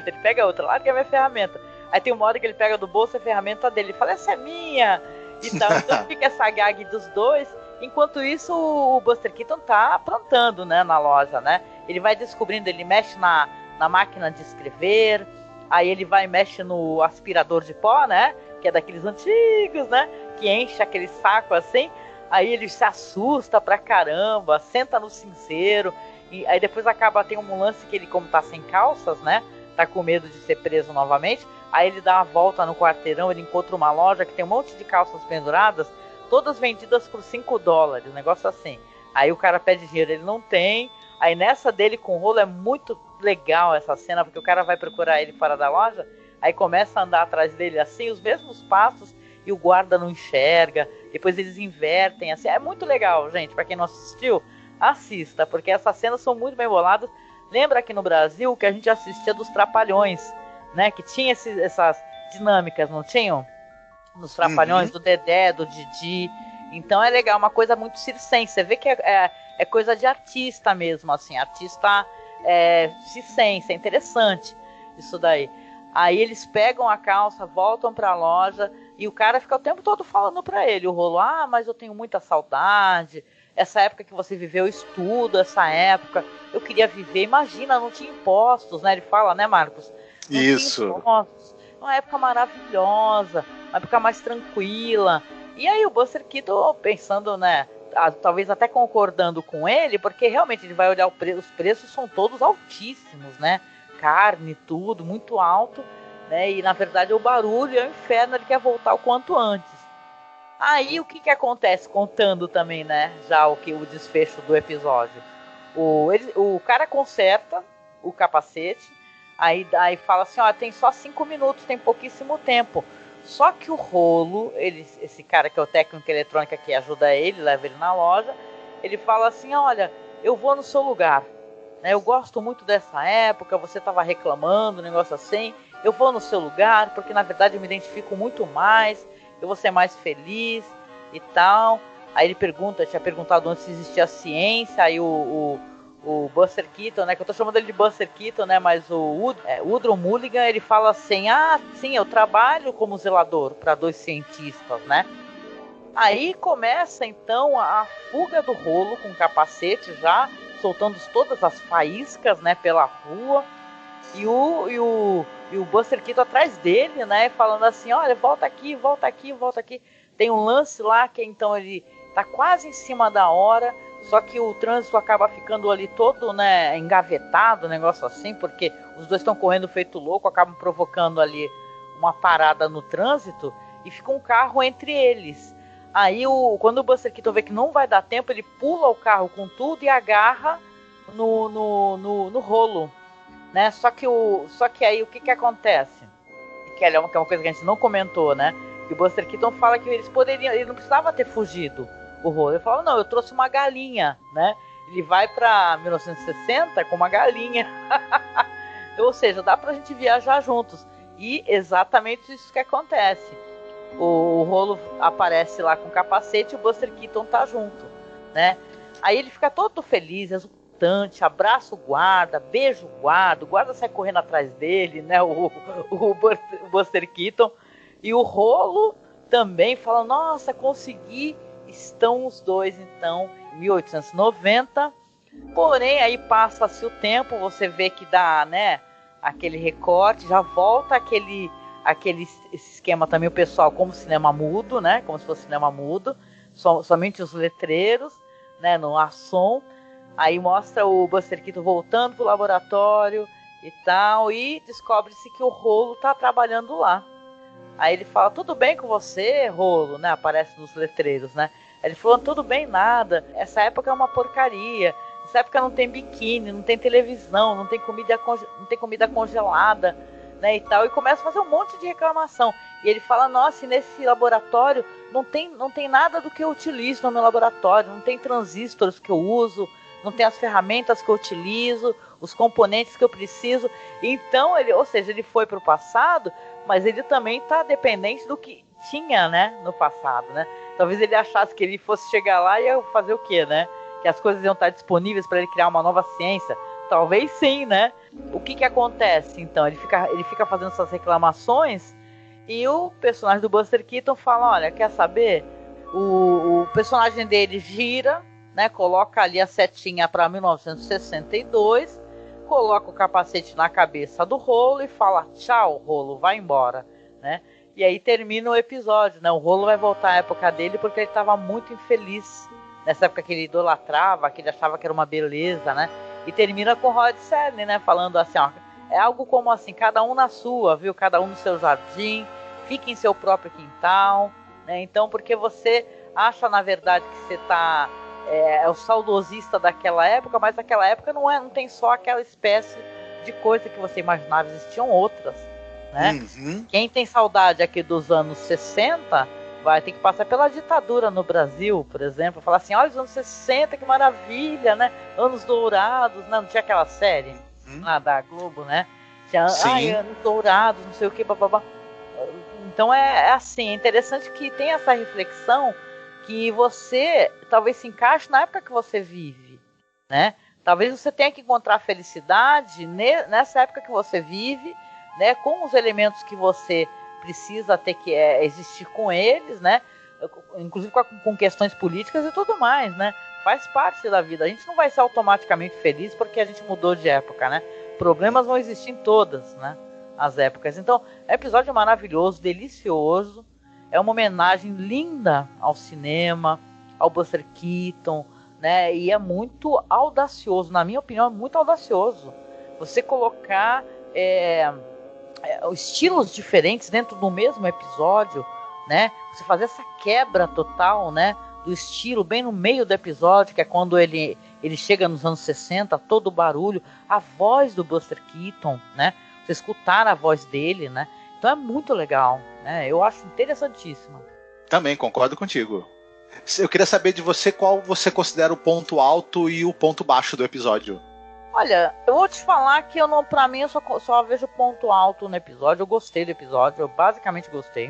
Ele pega outra, larga minha ferramenta. Aí tem uma hora que ele pega do bolso a ferramenta dele, ele fala, essa é minha, e tal. Então fica essa gag dos dois. Enquanto isso, o Buster Keaton tá aprontando, né, na loja, né? Ele vai descobrindo, ele mexe na máquina de escrever, aí ele vai e mexe no aspirador de pó, né, que é daqueles antigos, né, que enche aquele saco assim, aí ele se assusta pra caramba, senta no cinzeiro, e aí depois tem um lance que ele, como tá sem calças, né, tá com medo de ser preso novamente, aí ele dá uma volta no quarteirão, ele encontra uma loja que tem um monte de calças penduradas, todas vendidas por $5, um negócio assim. Aí o cara pede dinheiro, ele não tem. Aí nessa dele com o Rolo é muito legal essa cena, porque o cara vai procurar ele fora da loja, aí começa a andar atrás dele assim, os mesmos passos, e o guarda não enxerga, depois eles invertem, assim, é muito legal, gente, pra quem não assistiu, assista, porque essas cenas são muito bem boladas. Lembra aqui no Brasil que a gente assistia dos Trapalhões, né, que tinha essas dinâmicas, não tinham? Nos Trapalhões, do Dedé, do Didi. Então é legal, uma coisa muito circense. Você vê que é coisa de artista mesmo, assim, artista circense, é interessante isso daí. Aí eles pegam a calça, voltam pra loja, e o cara fica o tempo todo falando pra ele, o Rolo, mas eu tenho muita saudade, essa época que você viveu, eu estudo essa época, eu queria viver, imagina, não tinha impostos, né? Ele fala, né, Marcos? Não Isso. tinha impostos, uma época maravilhosa, uma época mais tranquila. E aí o Buster Keaton pensando, né, talvez até concordando com ele, porque realmente ele vai olhar os preços são todos altíssimos, né? Carne, tudo, muito alto, né? E na verdade o barulho é o inferno, ele quer voltar o quanto antes. Aí o que acontece, contando também, né, já o desfecho do episódio. O cara conserta o capacete, aí fala assim, tem só 5 minutos, tem pouquíssimo tempo. Só que o Rolo, esse cara que é o técnico eletrônica que ajuda ele, leva ele na loja, ele fala assim, olha, eu vou no seu lugar, né, eu gosto muito dessa época, você estava reclamando, um negócio assim, eu vou no seu lugar, porque na verdade eu me identifico muito mais, eu vou ser mais feliz e tal. Aí ele tinha perguntado antes se existia ciência, aí o Buster Keaton, né, que eu tô chamando ele de Buster Keaton, né, mas o Woodrow Mulligan, ele fala assim, sim, eu trabalho como zelador para 2 cientistas, né. Aí começa então a fuga do Rolo com o capacete já, soltando todas as faíscas, né, pela rua, e o Buster Keaton atrás dele, né, falando assim, olha, volta aqui, volta aqui, volta aqui. Tem um lance lá que então ele tá quase em cima da hora, só que o trânsito acaba ficando ali todo, né, engavetado, um negócio assim, porque os dois estão correndo feito louco, acabam provocando ali uma parada no trânsito e fica um carro entre eles. Aí quando o Buster Keaton vê que não vai dar tempo, ele pula o carro com tudo e agarra no Rolo, né? Só que aí o que acontece? Que é uma coisa que a gente não comentou, né? Que o Buster Keaton fala que ele não precisava ter fugido, o Rolo. Ele falou, não, eu trouxe uma galinha, né? Ele vai pra 1960 com uma galinha. Ou seja, dá pra gente viajar juntos. E exatamente isso que acontece. O Rolo aparece lá com o capacete e o Buster Keaton tá junto, né? Aí ele fica todo feliz, exultante, abraça o guarda, beija o guarda sai correndo atrás dele, né? O Buster Keaton. E o Rolo também fala, nossa, consegui. Estão os dois, então, em 1890. Porém, aí passa-se o tempo, você vê que dá, né, aquele recorte, já volta aquele esse esquema também, o pessoal como cinema mudo, né, como se fosse cinema mudo, somente os letreiros, né, não há som. Aí mostra o Buster Keaton voltando pro laboratório e tal, e descobre-se que o Rolo tá trabalhando lá. Aí ele fala, tudo bem com você, Rolo, né? Aparece nos letreiros, né? Ele falou, tudo bem, nada. Essa época é uma porcaria. Essa época não tem biquíni, não tem televisão, não tem comida congelada, né? E tal. E começa a fazer um monte de reclamação. E ele fala, nossa, e nesse laboratório não tem nada do que eu utilizo no meu laboratório. Não tem transistores que eu uso, não tem as ferramentas que eu utilizo, os componentes que eu preciso. Então, ou seja, ele foi para o passado, mas ele também está dependente do que tinha, né, no passado, né? Talvez ele achasse que ele fosse chegar lá e ia fazer o quê, né? Que as coisas iam estar disponíveis para ele criar uma nova ciência. Talvez sim, né? O que acontece, então? Ele fica fazendo essas reclamações e o personagem do Buster Keaton fala, olha, quer saber? O personagem dele gira, né? Coloca ali a setinha para 1962, coloca o capacete na cabeça do Rolo e fala, tchau, Rolo, vai embora, né? E aí termina o episódio, né? O Rolo vai voltar à época dele porque ele estava muito infeliz. Nessa época que ele idolatrava, que ele achava que era uma beleza, né? E termina com o Rod Serling, né? Falando assim, ó, é algo como assim, cada um na sua, viu? Cada um no seu jardim, fique em seu próprio quintal, né? Então, porque você acha, na verdade, que você tá... É o saudosista daquela época, mas naquela época não tem só aquela espécie de coisa que você imaginava, existiam outras, né? Uhum. Quem tem saudade aqui dos anos 60 vai ter que passar pela ditadura no Brasil, por exemplo, falar assim, olha os anos 60, que maravilha, né? Anos dourados, né? Não tinha aquela série lá da Globo, né? Tinha, anos dourados, não sei o que, bababá. Então é assim, é interessante que tem essa reflexão que você talvez se encaixe na época que você vive, né? Talvez você tenha que encontrar felicidade nessa época que você vive, né? Com os elementos que você precisa ter que existir com eles, né? Inclusive com questões políticas e tudo mais, né? Faz parte da vida. A gente não vai ser automaticamente feliz porque a gente mudou de época, né? Problemas vão existir em todas, né? As épocas. Então, é um episódio maravilhoso, delicioso. É uma homenagem linda ao cinema, ao Buster Keaton, né? E é muito audacioso. Na minha opinião, é muito audacioso. Você colocar estilos diferentes dentro do mesmo episódio, né? Você fazer essa quebra total, né? Do estilo bem no meio do episódio, que é quando ele chega nos anos 60, todo o barulho, a voz do Buster Keaton, né? Você escutar a voz dele, né? Então é muito legal, né? Eu acho interessantíssimo. Também concordo contigo. Eu queria saber de você qual você considera o ponto alto e o ponto baixo do episódio. Olha, eu vou te falar que pra mim eu só vejo ponto alto no episódio. Eu gostei do episódio, eu basicamente gostei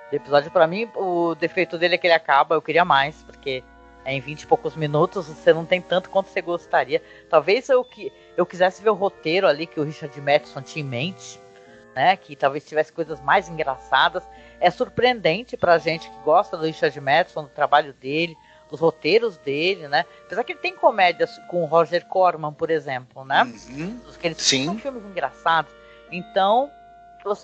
do episódio. Pra mim, o defeito dele é que ele acaba, eu queria mais, porque em 20 e poucos minutos você não tem tanto quanto você gostaria. Talvez eu quisesse ver o roteiro ali que o Richard Matheson tinha em mente, né? Que talvez tivesse coisas mais engraçadas. É surpreendente pra gente que gosta do Richard Matheson, do trabalho dele, dos roteiros dele, né? Apesar que ele tem comédias com o Roger Corman, por exemplo, né? Que eles são filmes engraçados. Então,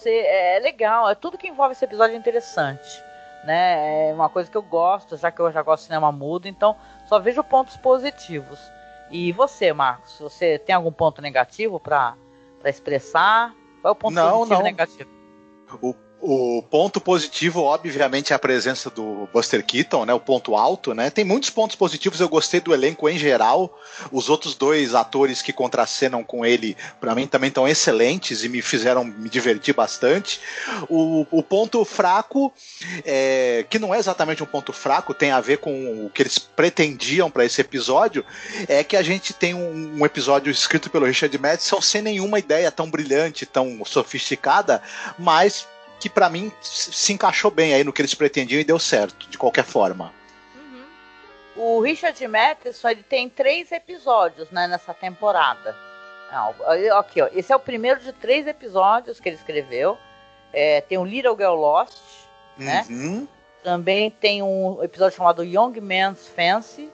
é legal. Tudo que envolve esse episódio é interessante, né? É uma coisa que eu gosto, já que eu já gosto de cinema mudo, então só vejo pontos positivos. E você, Marcos? Você tem algum ponto negativo para expressar? Qual é o ponto positivo e negativo? O ponto positivo, obviamente, é a presença do Buster Keaton, né? O ponto alto, né? Tem muitos pontos positivos, eu gostei do elenco em geral. Os outros dois atores que contracenam com ele, para mim, também estão excelentes e me fizeram me divertir bastante. O ponto fraco, que não é exatamente um ponto fraco, tem a ver com o que eles pretendiam para esse episódio, é que a gente tem um episódio escrito pelo Richard Matheson sem nenhuma ideia tão brilhante, tão sofisticada, mas que pra mim se encaixou bem aí no que eles pretendiam e deu certo, de qualquer forma. O Richard Matheson, ele tem 3 episódios, né, nessa temporada. Aqui, ó, esse é o primeiro de 3 episódios que ele escreveu. Tem o Little Girl Lost, né? Também tem um episódio chamado Young Man's Fancy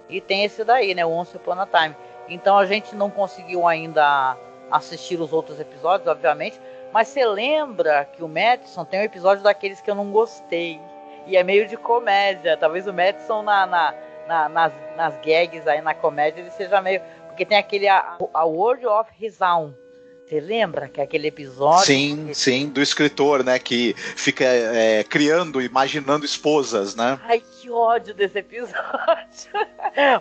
e tem esse daí, né, Once Upon a Time. Então a gente não conseguiu ainda assistir os outros episódios, obviamente. Mas você lembra que o Matheson tem um episódio daqueles que eu não gostei. E é meio de comédia. Talvez o Matheson nas gags aí, na comédia, ele seja meio... Porque tem aquele A World of His Own. Você lembra que é aquele episódio... Sim, do escritor, né? Que fica criando, imaginando esposas, né? Ai, que ódio desse episódio.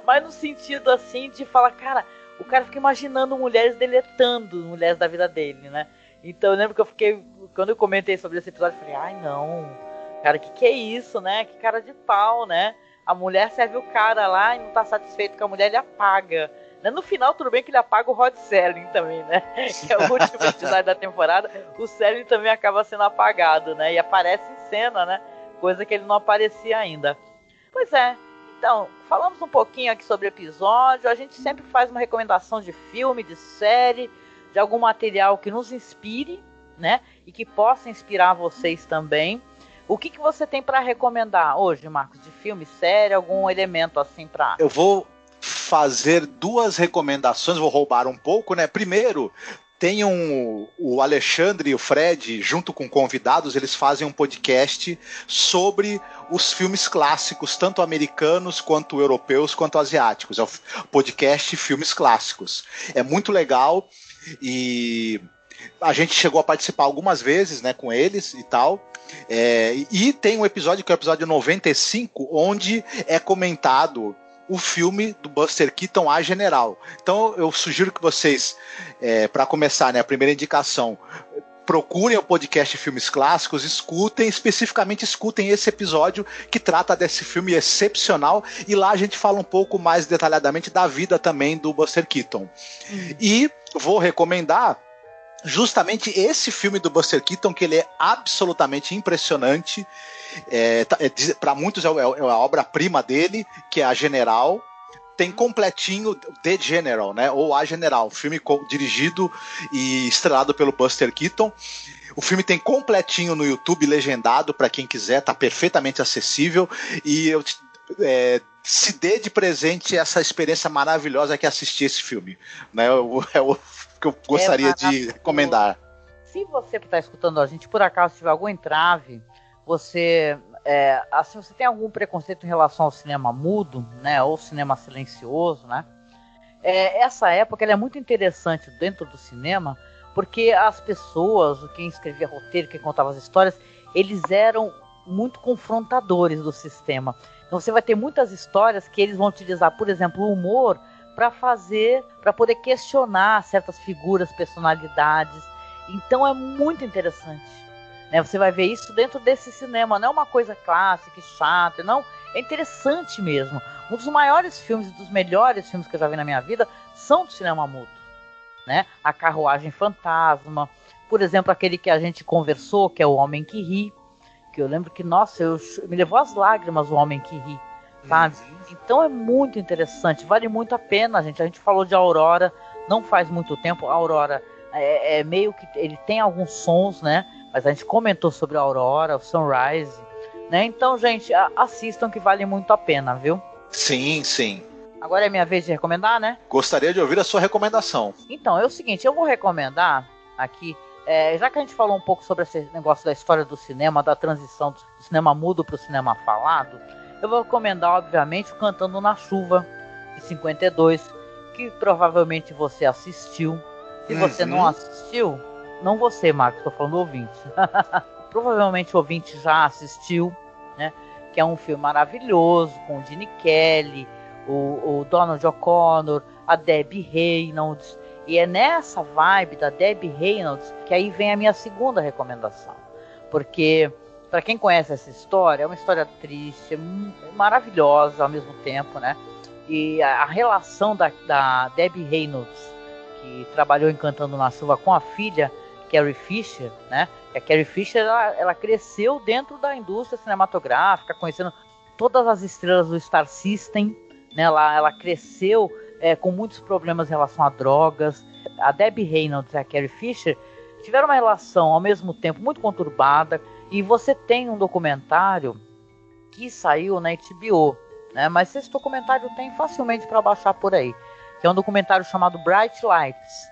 Mas no sentido, assim, de falar, cara... O cara fica imaginando mulheres deletando mulheres da vida dele, né? Então eu lembro que quando eu comentei sobre esse episódio, eu falei, ai não, cara, que é isso, né? Que cara de pau, né? A mulher serve o cara lá e não tá satisfeito com a mulher, ele apaga. No final, tudo bem que ele apaga o Rod Serling também, né? Que é o último episódio da temporada, o Serling também acaba sendo apagado, né? E aparece em cena, né? Coisa que ele não aparecia ainda. Pois é. Então, falamos um pouquinho aqui sobre o episódio. A gente sempre faz uma recomendação de filme, de série, de algum material que nos inspire, né? E que possa inspirar vocês também. O que você tem para recomendar hoje, Marcos? De filme, série, algum elemento assim para... Eu vou fazer 2 recomendações, vou roubar um pouco, né? Primeiro, tem o Alexandre e o Fred, junto com convidados, eles fazem um podcast sobre os filmes clássicos, tanto americanos, quanto europeus, quanto asiáticos. É o podcast Filmes Clássicos. É muito legal e a gente chegou a participar algumas vezes, né, com eles e tal. E tem um episódio, que é o episódio 95, onde é comentado o filme do Buster Keaton, A General. Então eu sugiro que vocês, para começar, né, a primeira indicação, procurem o podcast Filmes Clássicos, especificamente escutem esse episódio que trata desse filme excepcional, e lá a gente fala um pouco mais detalhadamente da vida também do Buster Keaton. E vou recomendar justamente esse filme do Buster Keaton, que ele é absolutamente impressionante. Para muitos é a obra-prima dele, que é A General. Tem completinho The General, né? Ou A General, filme dirigido e estrelado pelo Buster Keaton. O filme tem completinho no YouTube, legendado, para quem quiser, tá perfeitamente acessível. E eu se dê de presente essa experiência maravilhosa que é assistir esse filme, né? É o que eu gostaria de recomendar. Se você que está escutando a gente, por acaso tiver algum entrave, você tem algum preconceito em relação ao cinema mudo, né, ou cinema silencioso, né? Essa época ela é muito interessante dentro do cinema, porque as pessoas, quem escrevia roteiro, quem contava as histórias, eles eram muito confrontadores do sistema. Então você vai ter muitas histórias que eles vão utilizar, por exemplo, o humor para poder questionar certas figuras, personalidades. Então é muito interessante, né? Você vai ver isso dentro desse cinema, não é uma coisa clássica e chata, não, é interessante mesmo. Um dos maiores filmes, dos melhores filmes que eu já vi na minha vida são do cinema mudo, né? A Carruagem Fantasma, por exemplo, aquele que a gente conversou, que é O Homem que Ri, que eu lembro que, nossa, me levou às lágrimas O Homem que Ri, sabe? Então é muito interessante, vale muito a pena, gente. A gente falou de Aurora não faz muito tempo. A Aurora meio que ele tem alguns sons, né? Mas a gente comentou sobre a Aurora, o Sunrise, né? Então, gente, assistam que vale muito a pena, viu? Sim, sim. Agora é minha vez de recomendar, né? Gostaria de ouvir a sua recomendação. Então, é o seguinte, eu vou recomendar aqui, já que a gente falou um pouco sobre esse negócio da história do cinema, da transição do cinema mudo para o cinema falado, eu vou recomendar, obviamente, o Cantando na Chuva, de 52, que provavelmente você assistiu. Se você não assistiu, não você, Marcos, estou falando ouvinte. Provavelmente o ouvinte já assistiu, né? Que é um filme maravilhoso, com o Gene Kelly, o Donald O'Connor, a Debbie Reynolds. E é nessa vibe da Debbie Reynolds que aí vem a minha segunda recomendação. Porque, para quem conhece essa história, é uma história triste, maravilhosa ao mesmo tempo, né? E a relação da Debbie Reynolds, que trabalhou em Cantando na Chuva, com a filha Carrie Fisher, né? A Carrie Fisher, ela cresceu dentro da indústria cinematográfica, conhecendo todas as estrelas do Star System, né? Ela cresceu com muitos problemas em relação a drogas. A Debbie Reynolds e a Carrie Fisher tiveram uma relação, ao mesmo tempo, muito conturbada. E você tem um documentário que saiu na HBO, né? Mas esse documentário tem facilmente para baixar por aí, que é um documentário chamado Bright Lights,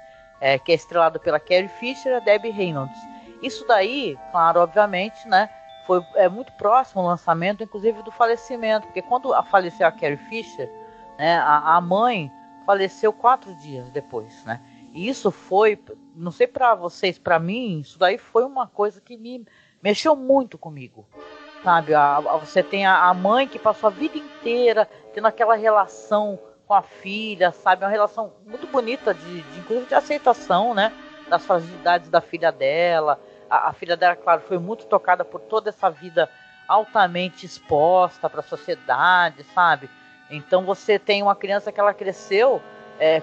que é estrelado pela Carrie Fisher e a Debbie Reynolds. Isso daí, claro, obviamente, né, foi muito próximo ao lançamento, inclusive do falecimento, porque quando faleceu a Carrie Fisher, né, a mãe faleceu 4 dias depois, né? E isso foi, não sei para vocês, para mim, isso daí foi uma coisa que me mexeu muito comigo, sabe? Você tem a mãe que passou a vida inteira tendo aquela relação com a filha, sabe? Uma relação muito bonita, inclusive de aceitação, né? Das fragilidades da filha dela. A filha dela, claro, foi muito tocada por toda essa vida altamente exposta para a sociedade, sabe? Então você tem uma criança que ela cresceu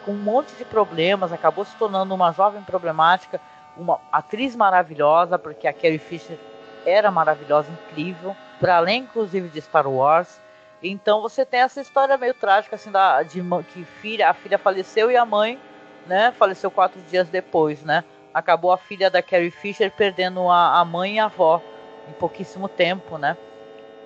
com um monte de problemas, acabou se tornando uma jovem problemática, uma atriz maravilhosa, porque a Carrie Fisher era maravilhosa, incrível, para além, inclusive, de Star Wars. Então você tem essa história meio trágica, assim, que a filha faleceu e a mãe, né, faleceu 4 dias depois, né? Acabou a filha da Carrie Fisher perdendo a mãe e a avó em pouquíssimo tempo, né?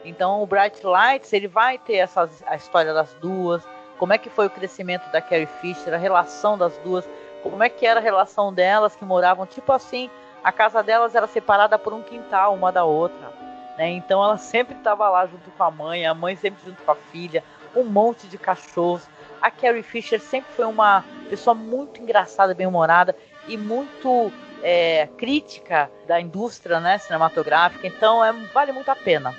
Então o Bright Lights, ele vai ter a história das duas, como é que foi o crescimento da Carrie Fisher, a relação das duas, como é que era a relação delas que moravam, tipo assim, a casa delas era separada por um quintal uma da outra, né? Então ela sempre estava lá junto com a mãe sempre junto com a filha, um monte de cachorros. A Carrie Fisher sempre foi uma pessoa muito engraçada, bem-humorada e muito crítica da indústria, né, cinematográfica. Então vale muito a pena.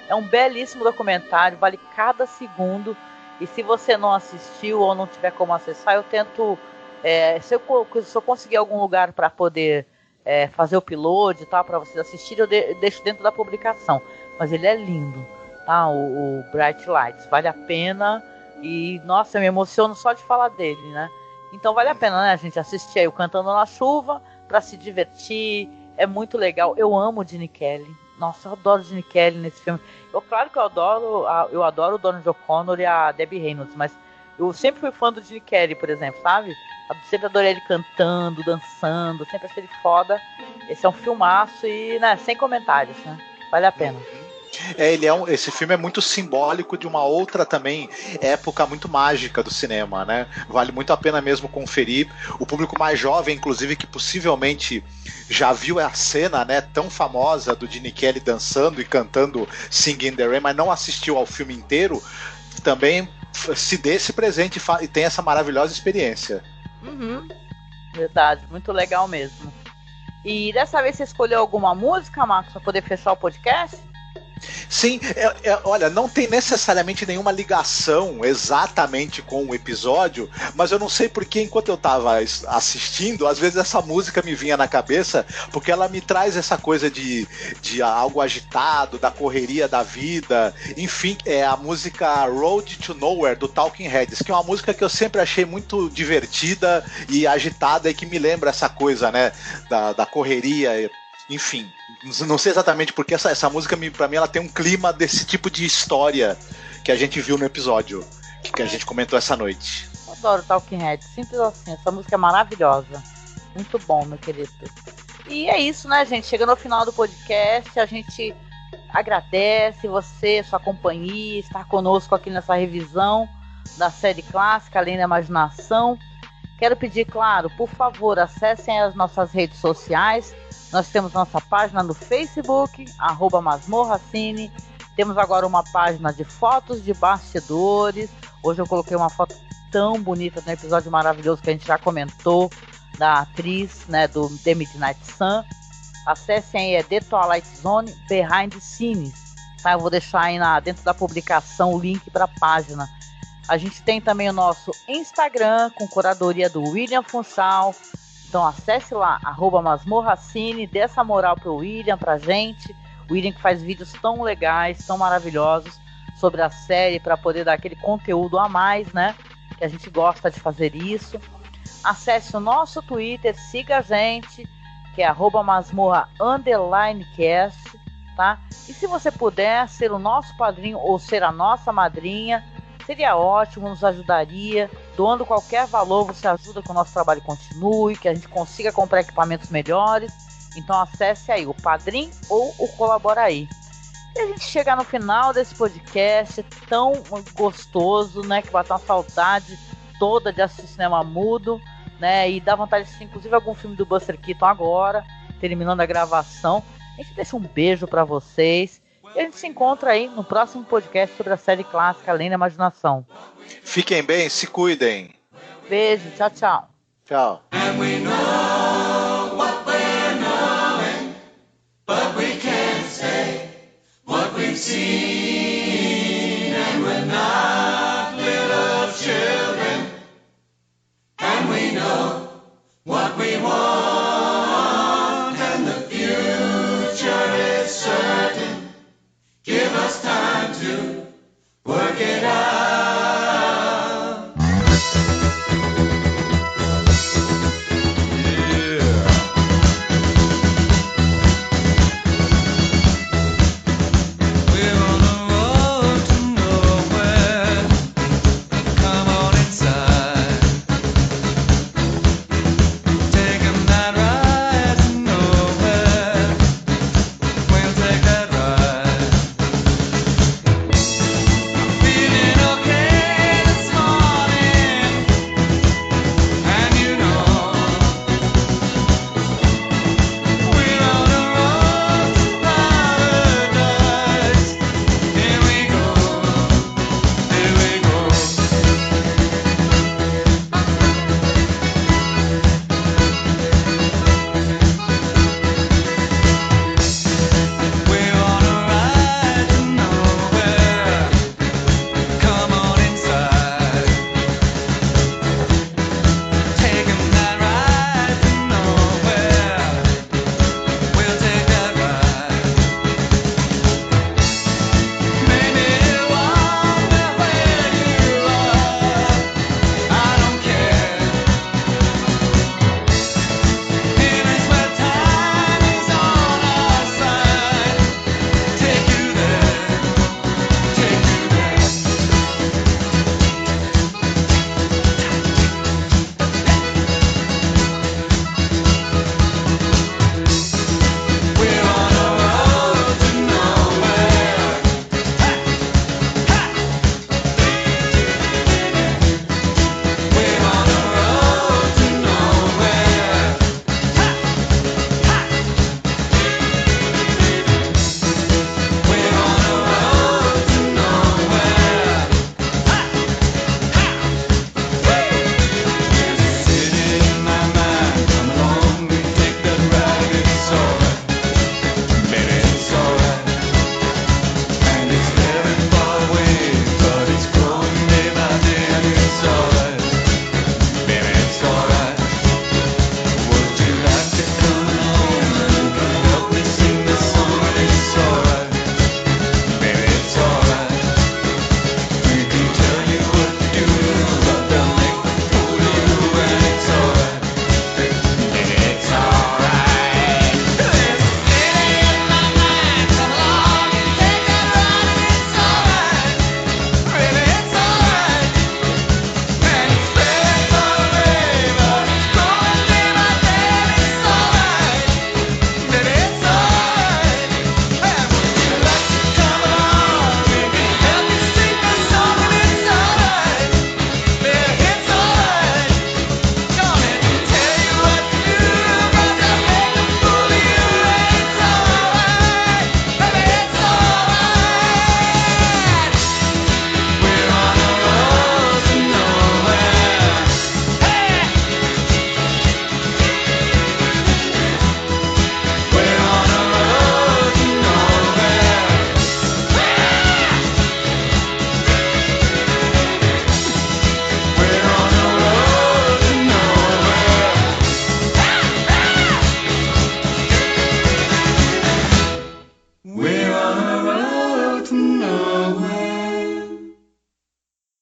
É um belíssimo documentário, vale cada segundo. E se você não assistiu ou não tiver como acessar, eu tento, se eu conseguir algum lugar para poder fazer o upload e tal, para vocês assistirem, eu deixo dentro da publicação. Mas ele é lindo, tá? O Bright Lights, vale a pena. E, nossa, eu me emociono só de falar dele, né? Então vale a pena, né, a gente assistir aí o Cantando na Chuva para se divertir. É muito legal. Eu amo o Gene Kelly. Nossa, eu adoro o Gene Kelly nesse filme. Claro que eu adoro o Donald O'Connor e a Debbie Reynolds, mas eu sempre fui fã do Gene Kelly, por exemplo, sabe? Eu sempre adorei ele cantando, dançando, sempre achei ele foda. Esse é um filmaço e, né, sem comentários, né? Vale a pena. Esse filme é muito simbólico de uma outra também época muito mágica do cinema, né? Vale muito a pena mesmo conferir. O público mais jovem, inclusive, que possivelmente já viu a cena, né, tão famosa do Gene Kelly dançando e cantando Singing in the Rain, mas não assistiu ao filme inteiro, também se dê esse presente e tem essa maravilhosa experiência. Verdade, muito legal mesmo. E dessa vez você escolheu alguma música, Marcos, para poder fechar o podcast? Sim, olha, não tem necessariamente nenhuma ligação exatamente com o episódio, mas eu não sei porque enquanto eu tava assistindo, às vezes essa música me vinha na cabeça, porque ela me traz essa coisa de algo agitado, da correria da vida. Enfim, é a música Road to Nowhere do Talking Heads, que é uma música que eu sempre achei muito divertida e agitada e que me lembra essa coisa, né, da correria. Enfim, não sei exatamente porque essa música, pra mim, ela tem um clima desse tipo de história que a gente viu no episódio que a gente comentou essa noite. Eu adoro Talking Heads, simples assim, essa música é maravilhosa. Muito bom, meu querido. E é isso, né, gente? Chegando ao final do podcast, a gente agradece você, sua companhia, estar conosco aqui nessa revisão da série clássica, Além da Imaginação. Quero pedir, claro, por favor, acessem as nossas redes sociais. Nós temos nossa página no Facebook, @masmorracine. Temos agora uma página de fotos de bastidores. Hoje eu coloquei uma foto tão bonita no episódio maravilhoso que a gente já comentou, da atriz, né, do The Midnight Sun. Acessem aí, The Twilight Zone Behind the Scenes. Tá? Eu vou deixar aí dentro da publicação o link para a página. A gente tem também o nosso Instagram, com curadoria do William Funchal. Então acesse lá, @masmorracine, dê essa moral pro William, pra gente. O William que faz vídeos tão legais, tão maravilhosos sobre a série, para poder dar aquele conteúdo a mais, né? Que a gente gosta de fazer isso. Acesse o nosso Twitter, siga a gente, que é @masmorra_cast, tá? E se você puder ser o nosso padrinho ou ser a nossa madrinha, seria ótimo, nos ajudaria. Doando qualquer valor, você ajuda que o nosso trabalho continue, que a gente consiga comprar equipamentos melhores. Então acesse aí o Padrim ou o Colabora Aí. E a gente chega no final desse podcast tão gostoso, né? Que bateu uma saudade toda de assistir cinema mudo, né? E dá vontade de assistir, inclusive, algum filme do Buster Keaton agora, terminando a gravação. A gente deixa um beijo para vocês. E a gente se encontra aí no próximo podcast sobre a série clássica Além da Imaginação. Fiquem bem, se cuidem. Beijo, tchau, tchau. Tchau. And we know what we're knowing, but we can't say what we've seen, and we're not